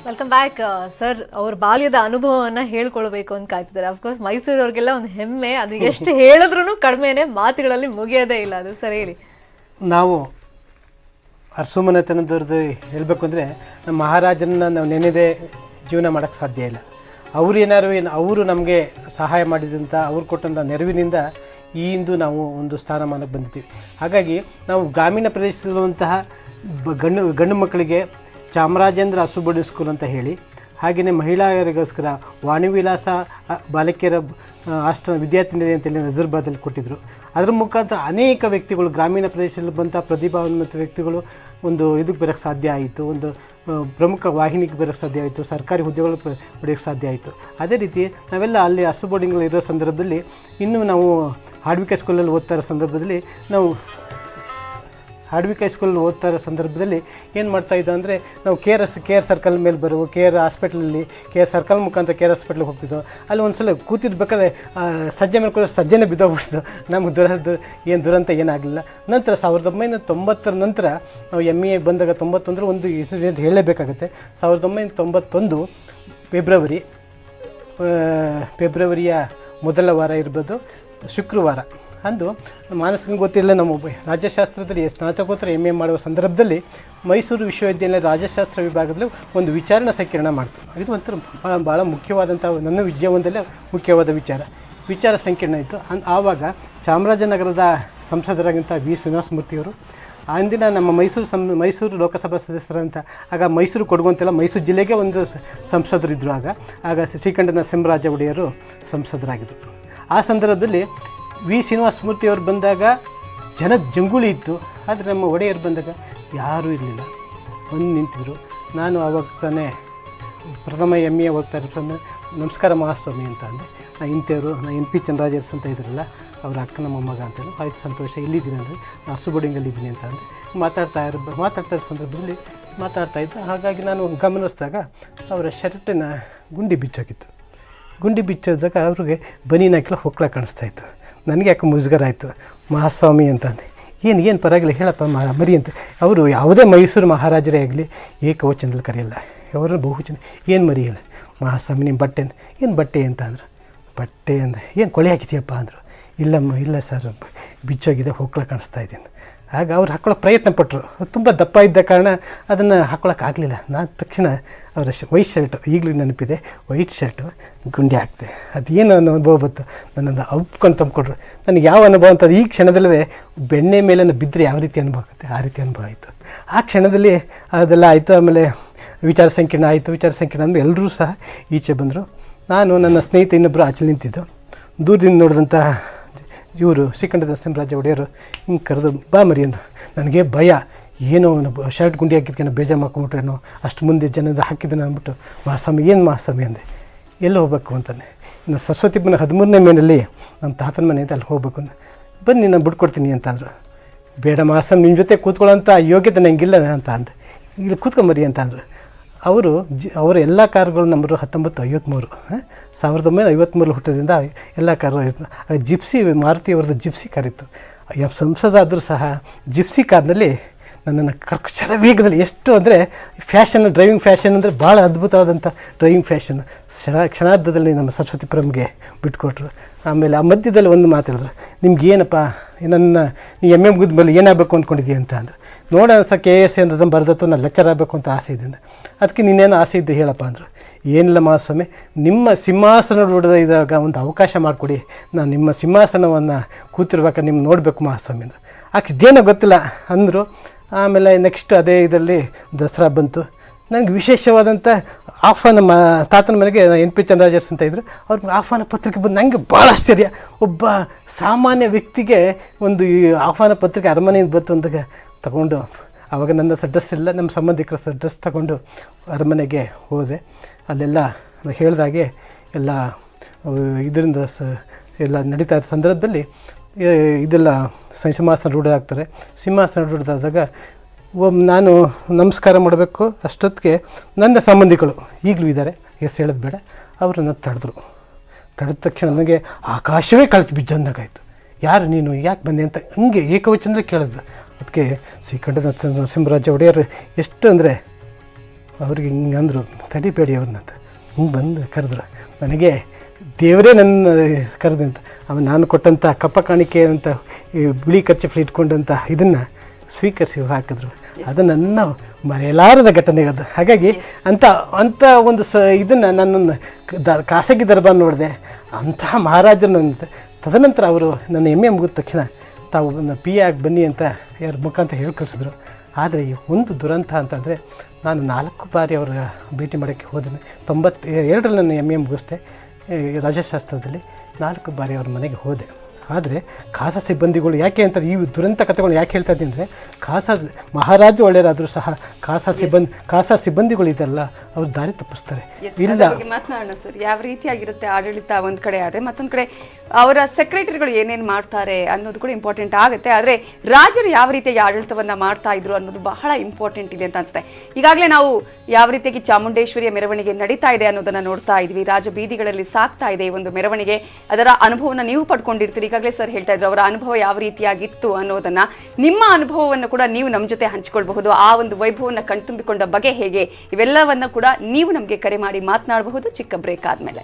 Welcome back sir. ಅವ್ರ ಬಾಲ್ಯದ ಅನುಭವವನ್ನ ಹೇಳ್ಕೊಳ್ಬೇಕು ಅಂತ ಕಾಯ್ತಿದ್ದಾರೆ. ಅಫ್ಕೋರ್ಸ್ ಮೈಸೂರವ್ರಿಗೆಲ್ಲ ಒಂದು ಹೆಮ್ಮೆ, ಅದು ಎಷ್ಟು ಹೇಳಿದ್ರು ಕಡಿಮೆನೆ, ಮಾತುಗಳಲ್ಲಿ ಮುಗಿಯೋದೇ ಇಲ್ಲ ಅದು. ಸರ್ ಹೇಳಿ. ನಾವು ಅರಸುಮನೆತನದವ್ರದ್ದು ಹೇಳಬೇಕು ಅಂದರೆ ನಮ್ಮ ಮಹಾರಾಜನ ನಾವು ನೆನೆದೇ ಜೀವನ ಮಾಡೋಕ್ಕೆ ಸಾಧ್ಯ ಇಲ್ಲ. ಅವರು ನಮಗೆ ಸಹಾಯ ಮಾಡಿದಂಥ ಅವ್ರು ಕೊಟ್ಟಂಥ ನೆರವಿನಿಂದ ಈ ಇಂದು ನಾವು ಒಂದು ಸ್ಥಾನಮಾನಕ್ಕೆ ಬಂದಿದ್ದೀವಿ. ಹಾಗಾಗಿ ನಾವು ಗ್ರಾಮೀಣ ಪ್ರದೇಶದಲ್ಲಿರುವಂತಹ ಗಂಡು ಮಕ್ಕಳಿಗೆ ಚಾಮರಾಜೇಂದ್ರ ಹಸು ಬೋರ್ಡಿಂಗ್ ಸ್ಕೂಲ್ ಅಂತ ಹೇಳಿ, ಹಾಗೆಯೇ ಮಹಿಳೆಯರಿಗೋಸ್ಕರ ವಾಣಿವಿಲಾಸ ಬಾಲಕಿಯರ ಆಶ್ರಮ ವಿದ್ಯಾರ್ಥಿನಿಲಯ ಅಂತೇಳಿ ನಜರ್ಬಾದಲ್ಲಿ ಕೊಟ್ಟಿದ್ದರು. ಅದರ ಮುಖಾಂತರ ಅನೇಕ ವ್ಯಕ್ತಿಗಳು ಗ್ರಾಮೀಣ ಪ್ರದೇಶದಲ್ಲಿ ಬಂಥ ಪ್ರತಿಭಾನ್ವಿತ ವ್ಯಕ್ತಿಗಳು ಒಂದು ಇದಕ್ಕೆ ಬರೋಕ್ಕೆ ಸಾಧ್ಯ ಆಯಿತು, ಒಂದು ಪ್ರಮುಖ ವಾಹಿನಿಗೆ ಬರೋಕ್ಕೆ ಸಾಧ್ಯ ಆಯಿತು, ಸರ್ಕಾರಿ ಹುದ್ದೆಗಳು ಪಡೆಯೋಕ್ಕೆ ಸಾಧ್ಯ ಆಯಿತು. ಅದೇ ರೀತಿ ನಾವೆಲ್ಲ ಅಲ್ಲಿ ಹಸು ಬೋರ್ಡಿಂಗ್ಗಳು ಇರೋ ಸಂದರ್ಭದಲ್ಲಿ, ಇನ್ನೂ ನಾವು ಹಾರ್ಡ್ವಿಕ್ ಸ್ಕೂಲಲ್ಲಿ ಓದ್ತಾ ಇರೋ ಸಂದರ್ಭದಲ್ಲಿ ಏನು ಮಾಡ್ತಾಯಿದ್ದೋ ಅಂದರೆ ನಾವು ಕೆ ಆರ್ ಸರ್ಕಲ್ ಮೇಲೆ ಬರುವ KR ಹಾಸ್ಪಿಟ್ಲಲ್ಲಿ KR ಸರ್ಕಲ್ ಮುಖಾಂತರ KR ಹಾಸ್ಪಿಟ್ಲಿಗೆ ಹೋಗ್ತಿದ್ದೋ. ಅಲ್ಲಿ ಒಂದು ಸಲ ಕೂತಿರ್ಬೇಕಾದ್ರೆ ಸಜ್ಜೆ ಮೇಲೆ ಕೂತ್ರೆ ಸಜ್ಜೆನೇ ಬಿದ್ದೋಗ್ಬಿಡ್ತು. ನಮಗೆ ಏನು ದುರಂತ ಏನಾಗಲಿಲ್ಲ. ನಂತರ 1990 ನಂತರ ನಾವು ME ಬಂದಾಗ 91 ಒಂದು ಇದು ಹೇಳಲೇಬೇಕಾಗತ್ತೆ. 1991 ಫೆಬ್ರವರಿಯ ಮೊದಲ ವಾರ ಇರ್ಬೋದು, ಶುಕ್ರವಾರ ಅಂದು ಮಾನಸಿಕ ಗೊತ್ತಿಲ್ಲ, ನಮ್ಮ ರಾಜ್ಯಶಾಸ್ತ್ರದಲ್ಲಿ ಸ್ನಾತಕೋತ್ತರ MA ಮಾಡುವ ಸಂದರ್ಭದಲ್ಲಿ ಮೈಸೂರು ವಿಶ್ವವಿದ್ಯಾಲಯ ರಾಜ್ಯಶಾಸ್ತ್ರ ವಿಭಾಗದಲ್ಲಿ ಒಂದು ವಿಚಾರಣಾ ಸಂಕಿರಣ ಮಾಡ್ತು. ಇದು ಒಂಥರ ಭಾಳ ಮುಖ್ಯವಾದಂಥ, ನನ್ನ ವಿಜಯವೊಂದಲ್ಲೇ ಮುಖ್ಯವಾದ ವಿಚಾರ ಸಂಕಿರಣ ಇತ್ತು. ಆವಾಗ ಚಾಮರಾಜನಗರದ ಸಂಸದರಾಗಿಂಥ ವಿ ಶ್ರೀನಿವಾಸಮೂರ್ತಿಯವರು, ಅಂದಿನ ನಮ್ಮ ಮೈಸೂರು ಲೋಕಸಭಾ ಸದಸ್ಯರಂತ, ಆಗ ಮೈಸೂರು ಕೊಡಗುವಂತೆಲ್ಲ ಮೈಸೂರು ಜಿಲ್ಲೆಗೆ ಒಂದು ಸಂಸದರಿದ್ದರು. ಆಗ ಶ್ರೀಕಂಠ ನರಸಿಂಹರಾಜ ಒಡೆಯರು ಸಂಸದರಾಗಿದ್ದರು. ಆ ಸಂದರ್ಭದಲ್ಲಿ ವಿ ಶ್ರೀನಿವಾಸಮೂರ್ತಿಯವರು ಬಂದಾಗ ಜಂಗುಳಿ ಇತ್ತು. ಆದರೆ ನಮ್ಮ ಒಡೆಯರು ಬಂದಾಗ ಯಾರೂ ಇರಲಿಲ್ಲ, ಬಂದು ನಿಂತಿದ್ರು. ನಾನು ಆವಾಗ ತಾನೇ ಪ್ರಥಮ ME ಹೋಗ್ತಾ ಇರೋ ನಮಸ್ಕಾರ ಮಹಾಸ್ವಾಮಿ ಅಂತ ಅಂದೆ. ಇಂಥವ್ರು NP ಚಂದ್ರರಾಜರ್ಸ್ ಅಂತ ಇದ್ರಲ್ಲ, ಅವ್ರ ಅಕ್ಕನ ಮೊಮ್ಮಗ ಅಂತೇಳಿ. ಆಯಿತು, ಸಂತೋಷ, ಇಲ್ಲಿದ್ದೀನಿ ಅಂದರೆ ನಾನು ಹಸು ಬೋರ್ಡಿಂಗಲ್ಲಿದ್ದೀನಿ ಅಂತ ಅಂದೆ. ಮಾತಾಡ್ತಾ ಇರೋ ಸಂದರ್ಭದಲ್ಲಿ ಮಾತಾಡ್ತಾಯಿದ್ದು. ಹಾಗಾಗಿ ನಾನು ಗಮನಿಸಿದಾಗ ಅವರ ಶರ್ಟಿನ ಗುಂಡಿ ಬಿಚ್ಚೋದಾಗ ಅವ್ರಿಗೆ ಬನೀನ್ ಹಾಕಿಲ್ಲ, ಹೊಕ್ಕಳ ಕಾಣಿಸ್ತಾಯಿತ್ತು. ನನಗೆ ಯಾಕೆ ಮುಜುಗರ ಆಯಿತು. ಮಹಾಸ್ವಾಮಿ ಅಂತಂದೆ. ಏನು ಪರವಾಗಿಲ್ಲ ಹೇಳಪ್ಪ ಮರಿ ಅಂತ. ಅವರು ಯಾವುದೇ ಮೈಸೂರು ಮಹಾರಾಜರೇ ಆಗಲಿ ಏಕವಚನದಲ್ಲಿ ಕರೆಯಲ್ಲ, ಅವರನ್ನು ಬಹುವಚನ. ಏನು ಮರಿ ಹೇಳ ಮಹಾಸ್ವಾಮಿ, ನಿಮ್ಮ ಬಟ್ಟೆ ಅಂತ. ಏನು ಬಟ್ಟೆ ಅಂತ ಅಂದರು. ಬಟ್ಟೆ ಅಂದೆ. ಏನು ಕೊಳೆ ಹಾಕಿದೆಯಪ್ಪ ಅಂದರು. ಇಲ್ಲ ಸರ್, ಬಿಚ್ಚೋಗಿದೆ, ಹೊಕ್ಕಳ ಕಾಣಿಸ್ತಾ ಇದೆ ಅಂತ. ಆಗ ಅವ್ರು ಹಾಕ್ಕೊಳ್ಳೋ ಪ್ರಯತ್ನ ಪಟ್ಟರು. ತುಂಬ ದಪ್ಪ ಇದ್ದ ಕಾರಣ ಅದನ್ನು ಹಾಕ್ಕೊಳ್ಳೋಕ್ಕಾಗಲಿಲ್ಲ. ನಾನು ತಕ್ಷಣ ಅವರ ವೈಟ್ ಶರ್ಟು, ಈಗಲೂ ನೆನಪಿದೆ, ವೈಟ್ ಶರ್ಟು ಗುಂಡಿ ಹಾಕ್ತೆ. ಅದೇನು ಅನುಭವ ಬಂತು, ನನ್ನನ್ನು ಅಪ್ಕೊಂಡು ತಂದ್ಕೊಟ್ರು. ನನಗೆ ಯಾವ ಅನುಭವ ಅಂತ ಈ ಕ್ಷಣದಲ್ಲೇ ಬೆಣ್ಣೆ ಮೇಲೆ ಬಿದ್ದರೆ ಯಾವ ರೀತಿ ಅನುಭವ ಆಗುತ್ತೆ, ಆ ರೀತಿ ಅನುಭವ ಆಯಿತು. ಆ ಕ್ಷಣದಲ್ಲಿ ಅದೆಲ್ಲ ಆಯಿತು. ಆಮೇಲೆ ವಿಚಾರ ಸಂಕಿರಣ ಆಯಿತು. ವಿಚಾರ ಸಂಕಿರಣ ಅಂದರೆ ಎಲ್ಲರೂ ಸಹ ಈಚೆ ಬಂದರು. ನಾನು ನನ್ನ ಸ್ನೇಹಿತ ಇನ್ನೊಬ್ಬರು ಆಚೆ ನಿಂತಿದ್ದು. ದೂರದಿಂದ ನೋಡಿದಂಥ ಇವರು ಶ್ರೀಕಂಠ ನರಸಿಂಹರಾಜ ಒಡೆಯರು ಹಿಂಗೆ ಕರೆದು ಬಾ ಮರಿ ಅಂದರು. ನನಗೆ ಭಯ, ಏನೋ ಶರ್ಟ್ ಗುಂಡಿ ಹಾಕಿದ್ಕೇನೋ ಬೇಜಾರು ಮಾಡ್ಕೊಂಬಿಟ್ರೇನೋ, ಅಷ್ಟು ಮುಂದೆ ಜನದ ಹಾಕಿದ್ದಾನೆ ಅಂದ್ಬಿಟ್ಟು, ಮಹಾಸ್ವಾಮಿ ಅಂದೆ. ಎಲ್ಲಿ ಹೋಗ್ಬೇಕು ಅಂತಂದೆ. ಇನ್ನು ಸರಸ್ವತಿ ಮನೆ 13ನೇ ಮೇನಲ್ಲಿ ನಮ್ಮ ತಾತನ ಮನೆ ಅಂತ ಅಲ್ಲಿ ಹೋಗ್ಬೇಕು ಅಂತ. ಬನ್ನಿ ನಾನು ಬಿಟ್ಕೊಡ್ತೀನಿ ಅಂತ ಅಂದರು. ಬೇಡ ಮಹಾಸ್ವಾಮಿ, ನಿಮ್ಮ ಜೊತೆ ಕೂತ್ಕೊಳ್ಳೋಂಥ ಯೋಗ್ಯತೆ ನನಗಿಲ್ಲ ಅಂತ ಅಂದೆ. ಇಲ್ಲಿ ಕೂತ್ಕೊಂಬರಿ ಅಂತ ಅಂದರು. ಅವರ ಎಲ್ಲ ಕಾರುಗಳು ನಂಬರು 1953, 1953 ಹುಟ್ಟೋದ್ರಿಂದ ಎಲ್ಲ ಕಾರು ಜಿಪ್ಸಿ, ಮಾರುತಿಯವ್ರದ್ದು ಜಿಪ್ಸಿ ಕಾರ್ ಇತ್ತು. ಸಂಸದಾದರೂ ಸಹ ಜಿಪ್ಸಿ ಕಾರ್ನಲ್ಲಿ ನನ್ನನ್ನು ಶರವೇಗದಲ್ಲಿ, ಎಷ್ಟು ಅಂದರೆ ಡ್ರೈವಿಂಗ್ ಫ್ಯಾಷನ್ ಅಂದರೆ ಭಾಳ ಅದ್ಭುತವಾದಂಥ ಡ್ರೈವಿಂಗ್ ಫ್ಯಾಷನ್ ಕ್ಷಣಾರ್ಧದಲ್ಲಿ ನಮ್ಮ ಸರಸ್ವತಿಪುರಂಗೆ ಬಿಟ್ಕೊಟ್ರು. ಆಮೇಲೆ ಆ ಮಧ್ಯದಲ್ಲಿ ಒಂದು ಮಾತಾಡಿದ್ರು, ನಿಮ್ಗೆ ಏನಪ್ಪ ನೀ MA ಮುಗಿದ ಮೇಲೆ ಏನಾಗಬೇಕು ಅಂದ್ಕೊಂಡಿದ್ದೀಯ ಅಂತ ಅಂದ್ರೆ, ನೋಡೋಣ ಸರ್ KS ಅಂತ ಬರೆದತ್ತು, ನಾನು ಲೆಕ್ಚರ್ ಆಗಬೇಕು ಅಂತ ಆಸೆ ಇದೆ. ಅದಕ್ಕೆ ನೀನೇನು ಆಸೆ ಇದ್ದು ಹೇಳಪ್ಪ ಅಂದರು. ಏನಿಲ್ಲ ಮಹಾಸ್ವಾಮಿ, ನಿಮ್ಮ ಸಿಂಹಾಸನ ನೋಡಿದ ಇದಾಗ ಒಂದು ಅವಕಾಶ ಮಾಡಿಕೊಡಿ, ನಾನು ನಿಮ್ಮ ಸಿಂಹಾಸನವನ್ನು ಕೂತಿರ್ಬೇಕಾದ್ರೆ ನಿಮ್ಮ ನೋಡಬೇಕು ಮಹಾಸ್ವಾಮಿ ಅಂದರು. ಅದೇನೋ ಗೊತ್ತಿಲ್ಲ ಅಂದರು. ಆಮೇಲೆ ನೆಕ್ಸ್ಟ್ ಅದೇ ಇದರಲ್ಲಿ ದಸರಾ ಬಂತು. ನನಗೆ ವಿಶೇಷವಾದಂಥ ಆಹ್ವಾನ, ತಾತನ ಮನೆಗೆ NP ಚಂದ್ರರಾಜರ್ಸ್ ಅಂತ ಇದ್ದರು, ಅವ್ರಿಗೆ ಆಹ್ವಾನ ಪತ್ರಿಕೆ ಬಂದು ನನಗೆ ಭಾಳ ಆಶ್ಚರ್ಯ. ಒಬ್ಬ ಸಾಮಾನ್ಯ ವ್ಯಕ್ತಿಗೆ ಒಂದು ಆಹ್ವಾನ ಪತ್ರಿಕೆ ಅರಮನೆಯಿಂದ ಬಂತು ಅಂದಾಗ ತಗೊಂಡು, ಆವಾಗ ನನ್ನ ಡ್ರೆಸ್ ಇಲ್ಲ, ನಮ್ಮ ಸಂಬಂಧಿಕರ ಡ್ರೆಸ್ ತಗೊಂಡು ಅರಮನೆಗೆ ಹೋದೆ. ಅಲ್ಲೆಲ್ಲ ಹೇಳಿದಾಗೆ ಎಲ್ಲ ಇದರಿಂದ ಎಲ್ಲ ನಡೀತಾ ಇರೋ ಸಂದರ್ಭದಲ್ಲಿ ಇದೆಲ್ಲ ಸಿಂಹಾಸನ ರೂಢ ಆಗ್ತಾರೆ. ಸಿಂಹಾಸನ ರೂಢಾದಾಗ ನಾನು ನಮಸ್ಕಾರ ಮಾಡಬೇಕು. ಅಷ್ಟೊತ್ತಿಗೆ ನನ್ನ ಸಂಬಂಧಿಗಳು ಈಗಲೂ ಇದ್ದಾರೆ, ಹೆಸರು ಹೇಳೋದು ಬೇಡ, ಅವರನ್ನು ತಡೆದ ತಕ್ಷಣ ನನಗೆ ಆಕಾಶವೇ ಕಳಚಿ ಬಿದ್ದೊಂದಾಗಾಯಿತು. ಯಾರು ನೀನು, ಯಾಕೆ ಬಂದೆ ಅಂತ ಹಂಗೆ ಏಕವಚನದಲ್ಲಿ ಕೇಳಿದ್ರು. ಅದಕ್ಕೆ ಶ್ರೀಕಂಠ ನರಸಿಂಹರಾಜ ಒಡೆಯರು ಎಷ್ಟು ಅಂದರೆ ಅವ್ರಿಗೆ ಹಿಂಗೆ ಅಂದರು ತಡಿಬೇಡಿ ಅವ್ರನ್ನ ಅಂತ ಹಿಂಗೆ ಬಂದು ಕರೆದ್ರು. ನನಗೆ ದೇವರೇ ನನ್ನ ಕರೆದಂತ ಆಮೇಲೆ ನಾನು ಕೊಟ್ಟಂಥ ಕಪ್ಪ ಕಾಣಿಕೆ ಅಂತ ಈ ಬಿಳಿ ಕರ್ಚಿಫ್ಲಿ ಇಟ್ಕೊಂಡಂಥ ಇದನ್ನು ಸ್ವೀಕರಿಸಿ ಹಾಕಿದ್ರು. ಅದು ನನ್ನ ಮರೆಯಲಾರದ ಘಟನೆ ಅದು. ಹಾಗಾಗಿ ಅಂಥ ಒಂದು ಇದನ್ನು ನನ್ನನ್ನು ಖಾಸಗಿ ದರ್ಬಾರ್ ನೋಡಿದೆ. ಅಂತಹ ಮಹಾರಾಜರು ನನ್ನ ತದನಂತರ ಅವರು ನನ್ನ ಎಮ್ಮೆ ಮುಗಿದ ತಕ್ಷಣ ತಾವು ಪಿ ಆಗಿ ಬನ್ನಿ ಅಂತ ಯಾರ ಮುಖಾಂತರ ಹೇಳಿ ಕಳಿಸಿದ್ರು. ಆದರೆ ಈ ಒಂದು ದುರಂತ ಅಂತಂದರೆ ನಾನು 4 ಬಾರಿ ಅವರ ಭೇಟಿ ಮಾಡೋಕ್ಕೆ ಹೋದೆ. 92ರಲ್ಲಿ ನಾನು ಎಮ್ ಎ ಮುಗಿಸ್ದೆ ರಾಜ್ಯಶಾಸ್ತ್ರದಲ್ಲಿ. 4 ಬಾರಿ ಅವ್ರ ಮನೆಗೆ ಹೋದೆ. ಆದರೆ ಖಾಸಾ ಸಿಬ್ಬಂದಿಗಳು ಯಾಕೆ ಅಂತ ಈ ದುರಂತ ಕಥೆಗಳು ಯಾಕೆ ಹೇಳ್ತಾ ಇದ್ದೀನಿ ಅಂದರೆ, ಮಹಾರಾಜ ಒಳ್ಳೆಯರಾದರೂ ಸಹ ಖಾಸಾ ಸಿಬ್ಬಂದಿಗಳು ಇದೆಲ್ಲ ಅವ್ರು ದಾರಿ ತಪ್ಪಿಸ್ತಾರೆ. ಇಲ್ಲ ಮಾತನಾಡೋಣ ಸರ್, ಯಾವ ರೀತಿಯಾಗಿರುತ್ತೆ ಆಡಳಿತ ಒಂದು ಕಡೆ ಆದರೆ, ಮತ್ತೊಂದು ಕಡೆ ಅವರ ಸೆಕ್ರೆಟರಿಗಳು ಏನೇನು ಮಾಡ್ತಾರೆ ಅನ್ನೋದು ಕೂಡ ಇಂಪಾರ್ಟೆಂಟ್ ಆಗುತ್ತೆ. ಆದರೆ ರಾಜರು ಯಾವ ರೀತಿಯಾಗಿ ಆಡಳಿತವನ್ನ ಮಾಡ್ತಾ ಇದ್ರು ಅನ್ನೋದು ಬಹಳ ಇಂಪಾರ್ಟೆಂಟ್ ಇದೆ ಅಂತ ಅನ್ಸುತ್ತೆ. ಈಗಾಗಲೇ ನಾವು ಯಾವ ರೀತಿಯಾಗಿ ಚಾಮುಂಡೇಶ್ವರಿಯ ಮೆರವಣಿಗೆ ನಡೀತಾ ಇದೆ ಅನ್ನೋದನ್ನ ನೋಡ್ತಾ ಇದ್ವಿ. ರಾಜ ಬೀದಿಗಳಲ್ಲಿ ಸಾಕ್ತಾ ಇದೆ ಈ ಒಂದು ಮೆರವಣಿಗೆ. ಅದರ ಅನುಭವನ ನೀವು ಪಡ್ಕೊಂಡಿರ್ತೀರಿ. ಈಗಾಗಲೇ ಸರ್ ಹೇಳ್ತಾ ಇದ್ರು ಅವರ ಅನುಭವ ಯಾವ ರೀತಿಯಾಗಿತ್ತು ಅನ್ನೋದನ್ನ. ನಿಮ್ಮ ಅನುಭವವನ್ನು ಕೂಡ ನೀವು ನಮ್ಮ ಜೊತೆ ಹಂಚಿಕೊಳ್ಬಹುದು. ಆ ಒಂದು ವೈಭವವನ್ನು ಕಣ್ತುಂಬಿಕೊಂಡ ಬಗೆ ಹೇಗೆ, ಇವೆಲ್ಲವನ್ನ ಕೂಡ ನೀವು ನಮಗೆ ಕರೆ ಮಾಡಿ ಮಾತನಾಡಬಹುದು ಚಿಕ್ಕ ಬ್ರೇಕ್ ಆದ್ಮೇಲೆ.